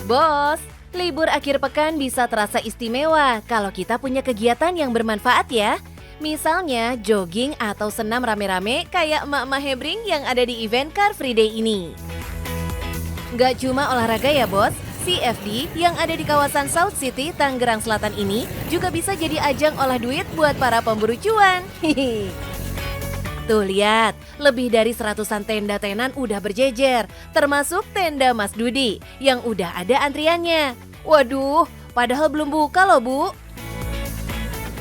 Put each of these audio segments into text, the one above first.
Bos, libur akhir pekan bisa terasa istimewa kalau kita punya kegiatan yang bermanfaat ya. Misalnya jogging atau senam rame-rame kayak emak-emak Hebring yang ada di event Car Free Day ini. Gak cuma olahraga ya bos, CFD yang ada di kawasan South City, Tangerang Selatan ini juga bisa jadi ajang olah duit buat para pemburu cuan. Tuh lihat, lebih dari 100-an tenda tenan udah berjejer, termasuk tenda Mas Dudi yang udah ada antriannya. Waduh, padahal belum buka loh Bu.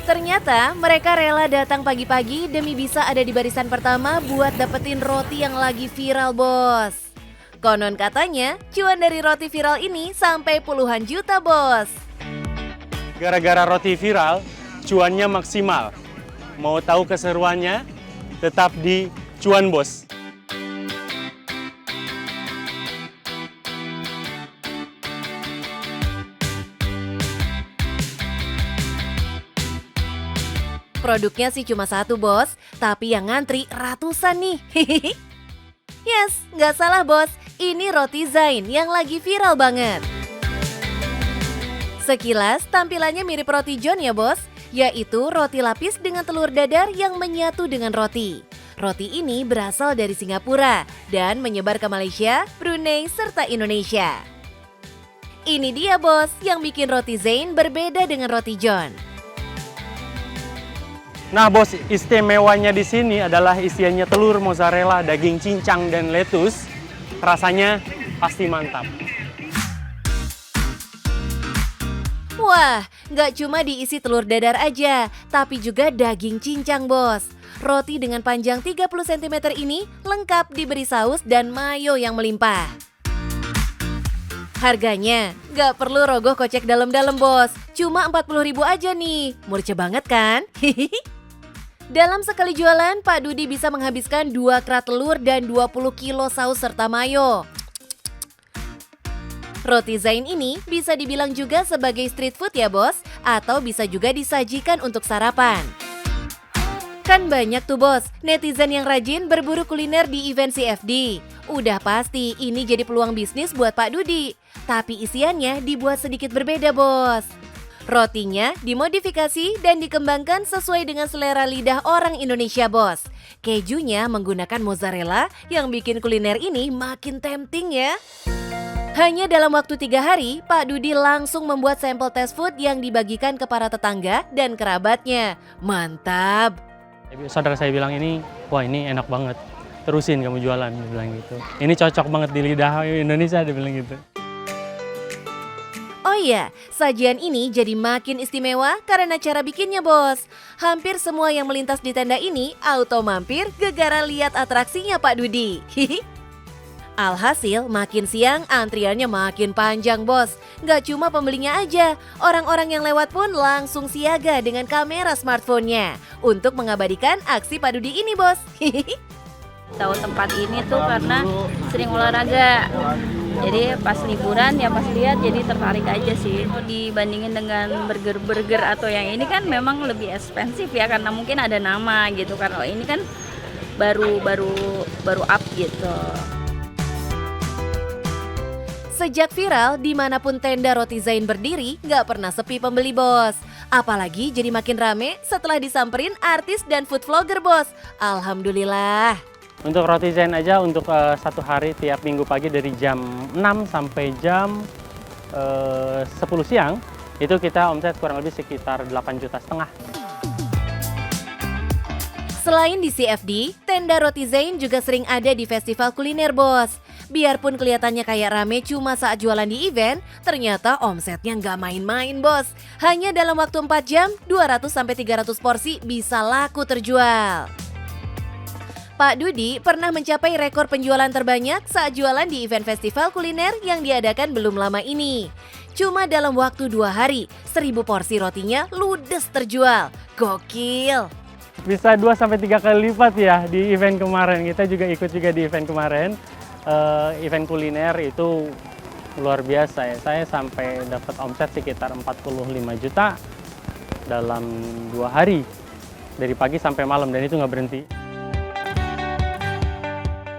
Ternyata mereka rela datang pagi-pagi demi bisa ada di barisan pertama buat dapetin roti yang lagi viral bos. Konon katanya, cuan dari roti viral ini sampai puluhan juta bos. Gara-gara roti viral, cuannya maksimal. Mau tahu keseruannya? Tetap di Cuan Bos. Produknya sih cuma satu bos, tapi yang ngantri ratusan nih. Yes, nggak salah bos, ini roti Zain yang lagi viral banget. Sekilas tampilannya mirip roti John ya bos, yaitu roti lapis dengan telur dadar yang menyatu dengan roti. Roti ini berasal dari Singapura dan menyebar ke Malaysia, Brunei, serta Indonesia. Ini dia bos, yang bikin roti Zain berbeda dengan roti John. Nah bos, istimewanya di sini adalah isiannya telur, mozzarella, daging cincang, dan lettuce. Rasanya pasti mantap. Wah, nggak cuma diisi telur dadar aja, tapi juga daging cincang bos. Roti dengan panjang 30 cm ini lengkap diberi saus dan mayo yang melimpah. Harganya nggak perlu rogoh kocek dalam-dalam bos, cuma 40.000 aja nih. Murce banget kan? Dalam sekali jualan, Pak Dudi bisa menghabiskan 2 kerat telur dan 20 kilo saus serta mayo. Roti Zain ini bisa dibilang juga sebagai street food ya bos, atau bisa juga disajikan untuk sarapan. Kan banyak tuh bos, netizen yang rajin berburu kuliner di event CFD. Udah pasti ini jadi peluang bisnis buat Pak Dudi. Tapi isiannya dibuat sedikit berbeda bos. Rotinya dimodifikasi dan dikembangkan sesuai dengan selera lidah orang Indonesia bos. Kejunya menggunakan mozzarella yang bikin kuliner ini makin tempting ya. Hanya dalam waktu 3 hari, Pak Dudi langsung membuat sampel test food yang dibagikan ke para tetangga dan kerabatnya. Mantap! Saudara saya bilang ini, wah ini enak banget. Terusin kamu jualan, dia bilang gitu. Ini cocok banget di lidah Indonesia, dia bilang gitu. Oh iya, sajian ini jadi makin istimewa karena cara bikinnya bos. Hampir semua yang melintas di tenda ini auto mampir gegara lihat atraksinya Pak Dudi. Alhasil makin siang antriannya makin panjang bos. Gak cuma pembelinya aja, orang-orang yang lewat pun langsung siaga dengan kamera smartphone-nya untuk mengabadikan aksi Pak Dudi ini bos. Tahu tempat ini tuh karena sering olahraga. Jadi pas liburan ya pas lihat jadi tertarik aja sih. Dibandingin dengan burger-burger atau yang ini kan memang lebih ekspensif ya karena mungkin ada nama gitu kan. Kalau ini kan baru up gitu. Sejak viral, dimanapun tenda roti Zain berdiri, gak pernah sepi pembeli bos. Apalagi jadi makin rame setelah disamperin artis dan food vlogger bos. Alhamdulillah. Untuk roti Zain aja untuk satu hari tiap minggu pagi dari jam 6 sampai jam 10 siang, itu kita omset kurang lebih sekitar 8,5 juta. Selain di CFD, tenda roti Zain juga sering ada di festival kuliner bos. Biarpun kelihatannya kayak rame cuma saat jualan di event, ternyata omsetnya nggak main-main bos. Hanya dalam waktu 4 jam, 200-300 porsi bisa laku terjual. Pak Dudi pernah mencapai rekor penjualan terbanyak saat jualan di event festival kuliner yang diadakan belum lama ini. Cuma dalam waktu 2 hari, 1.000 porsi rotinya ludes terjual. Gokil! Bisa 2-3 kali lipat ya di event kemarin. Kita juga ikut juga di event kemarin. Event kuliner itu luar biasa ya. Saya sampai dapat omset sekitar 45 juta dalam 2 hari. Dari pagi sampai malam dan itu nggak berhenti.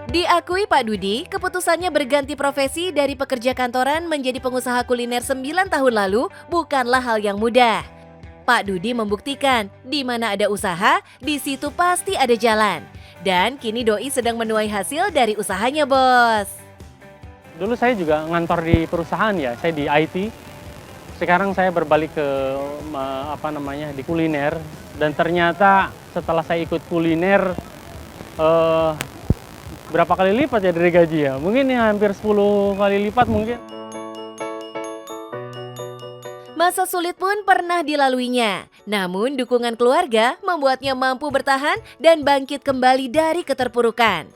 Diakui Pak Dudi, keputusannya berganti profesi dari pekerja kantoran menjadi pengusaha kuliner 9 tahun lalu bukanlah hal yang mudah. Pak Dudi membuktikan, di mana ada usaha, di situ pasti ada jalan. Dan kini Doi sedang menuai hasil dari usahanya, Bos. Dulu saya juga ngantor di perusahaan ya, saya di IT. Sekarang saya berbalik ke di kuliner. Dan ternyata setelah saya ikut kuliner, berapa kali lipat ya dari gaji ya? Mungkin ya hampir 10 kali lipat mungkin. Masa sulit pun pernah dilaluinya. Namun dukungan keluarga membuatnya mampu bertahan dan bangkit kembali dari keterpurukan.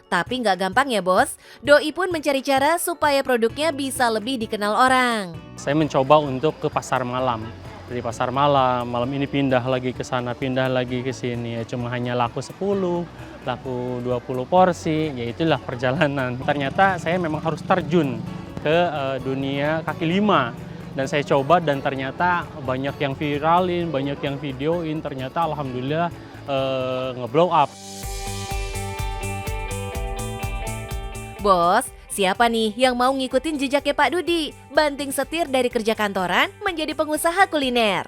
Tapi nggak gampang ya bos, Doi pun mencari cara supaya produknya bisa lebih dikenal orang. Saya mencoba untuk ke pasar malam. Dari pasar malam, malam ini pindah lagi ke sana, pindah lagi ke sini. Ya, cuma hanya laku 10, laku 20 porsi, ya itulah perjalanan. Ternyata saya memang harus terjun ke dunia kaki lima. Dan saya coba dan ternyata banyak yang viralin, banyak yang videoin, ternyata alhamdulillah nge-blow up. Bos, siapa nih yang mau ngikutin jejaknya Pak Dudi? Banting setir dari kerja kantoran menjadi pengusaha kuliner.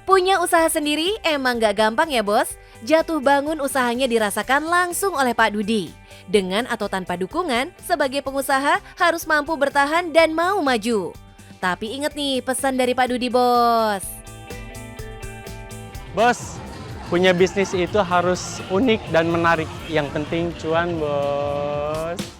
Punya usaha sendiri emang gak gampang ya bos. Jatuh bangun usahanya dirasakan langsung oleh Pak Dudi. Dengan atau tanpa dukungan, sebagai pengusaha harus mampu bertahan dan mau maju. Tapi inget nih pesan dari Pak Dudi bos. Bos, punya bisnis itu harus unik dan menarik. Yang penting cuan bos.